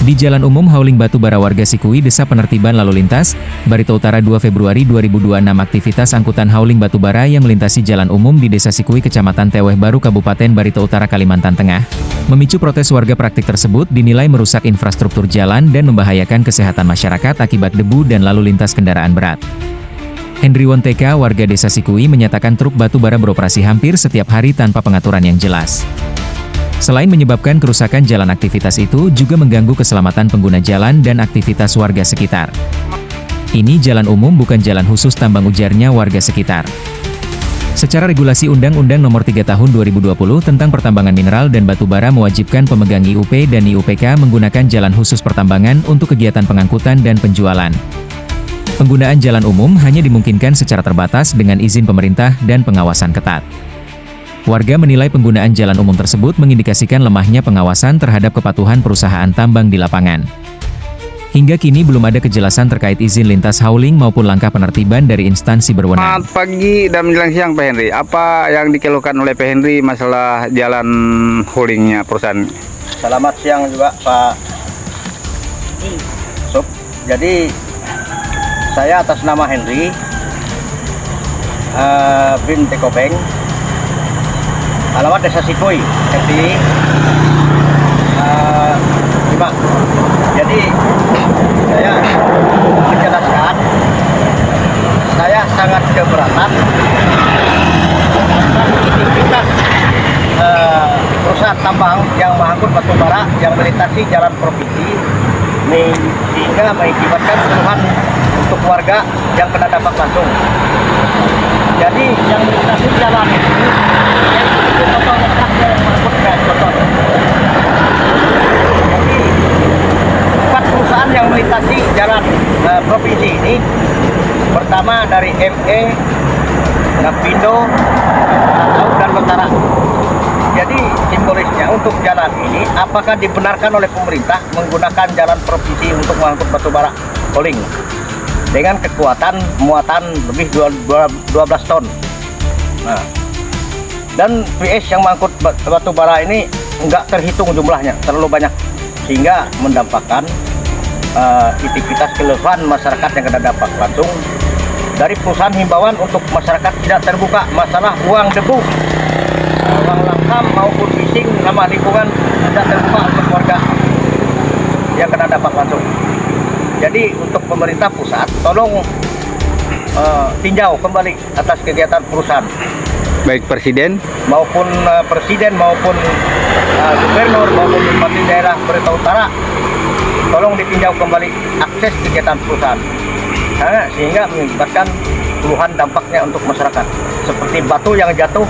Di Jalan Umum Hauling Batubara warga Sikui desa penertiban lalu lintas, Barito Utara 2 Februari 2026 aktivitas angkutan hauling batubara yang melintasi jalan umum di Desa Sikui Kecamatan Teweh Baru Kabupaten Barito Utara Kalimantan Tengah. Memicu protes warga praktik tersebut dinilai merusak infrastruktur jalan dan membahayakan kesehatan masyarakat akibat debu dan lalu lintas kendaraan berat. Henry Wonteka, warga Desa Sikui menyatakan truk batubara beroperasi hampir setiap hari tanpa pengaturan yang jelas. Selain menyebabkan kerusakan jalan, aktivitas itu juga mengganggu keselamatan pengguna jalan dan aktivitas warga sekitar. Ini jalan umum bukan jalan khusus tambang, ujarnya warga sekitar. Secara regulasi Undang-Undang Nomor 3 Tahun 2020 tentang Pertambangan Mineral dan Batubara mewajibkan pemegang IUP dan IUPK menggunakan jalan khusus pertambangan untuk kegiatan pengangkutan dan penjualan. Penggunaan jalan umum hanya dimungkinkan secara terbatas dengan izin pemerintah dan pengawasan ketat. Warga menilai penggunaan jalan umum tersebut mengindikasikan lemahnya pengawasan terhadap kepatuhan perusahaan tambang di lapangan. Hingga kini belum ada kejelasan terkait izin lintas hauling maupun langkah penertiban dari instansi berwenang. Selamat pagi dan menjelang siang Pak Henry. Apa yang dikeluhkan oleh Pak Henry masalah jalan haulingnya perusahaan? Selamat siang juga Pak Sup. Jadi saya atas nama Henry bin Tekopeng, alamat Desa Sikui, RT 5. Jadi saya menjelaskan, saya sangat keberatan aktivitas perusahaan tambang yang mengangkut batubara yang melintasi jalan provinsi, sehingga mengakibatkan keluhan untuk warga yang kena dampak langsung. Jadi yang melintasi jalan itu empat perusahaan yang melintasi jalan provinsi ini, pertama dari ME, Napindo, dan Lentara. Jadi simbolisnya untuk jalan ini, apakah dibenarkan oleh pemerintah menggunakan jalan provinsi untuk mengangkut batubara hauling dengan kekuatan muatan lebih 12 ton. Nah, dan PS yang mengangkut batubara ini enggak terhitung jumlahnya, terlalu banyak, sehingga mendampakkan aktivitas keluhan masyarakat yang kena dampak langsung. Dari perusahaan himbauan untuk masyarakat tidak terbuka masalah uang debu, uang langkam maupun bising ramah lingkungan tidak terbuka untuk warga yang kena dampak langsung. Jadi untuk pemerintah pusat, tolong tinjau kembali atas kegiatan perusahaan, Baik Presiden maupun gubernur maupun bupati daerah Barito Utara, tolong ditinjau kembali akses kegiatan perusahaan, sehingga mengakibatkan keluhan dampaknya untuk masyarakat, seperti batu yang jatuh,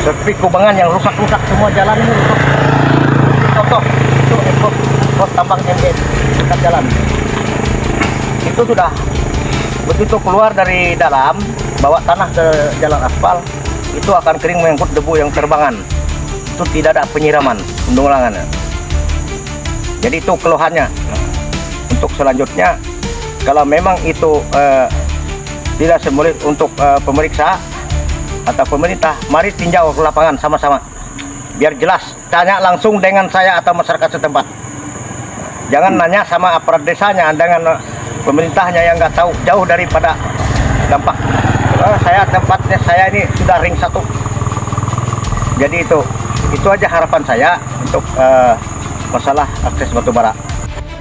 seperti kubangan yang rusak semua jalan ini rusak. Contoh itu pos tambang MD dekat jalan itu sudah begitu keluar dari dalam, bawa tanah ke jalan aspal, itu akan kering mengangkut debu yang terbangan. Itu tidak ada penyiraman, penanggulangannya. Jadi itu keluhannya. Untuk selanjutnya, kalau memang itu tidak semulus untuk pemeriksa atau pemerintah, mari tinjau ke lapangan sama-sama, biar jelas. Tanya langsung dengan saya atau masyarakat setempat. Jangan nanya sama aparat desanya dengan pemerintahnya yang nggak tahu, jauh daripada dampak. Tempatnya saya ini sudah ring 1. Jadi itu aja harapan saya untuk masalah akses batubara.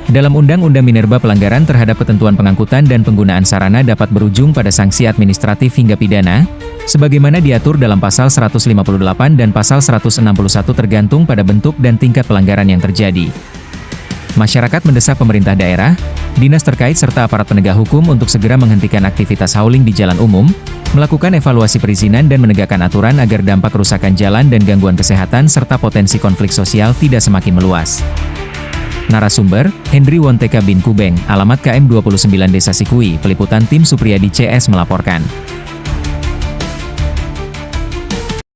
Dalam Undang-Undang Minerba, pelanggaran terhadap ketentuan pengangkutan dan penggunaan sarana dapat berujung pada sanksi administratif hingga pidana, sebagaimana diatur dalam pasal 158 dan pasal 161 tergantung pada bentuk dan tingkat pelanggaran yang terjadi. Masyarakat mendesak pemerintah daerah, dinas terkait serta aparat penegak hukum untuk segera menghentikan aktivitas hauling di jalan umum, melakukan evaluasi perizinan dan menegakkan aturan agar dampak kerusakan jalan dan gangguan kesehatan serta potensi konflik sosial tidak semakin meluas. Narasumber, Henry Wonteka bin Kubeng, alamat KM 29 Desa Sikui, peliputan tim Supriyadi CS melaporkan.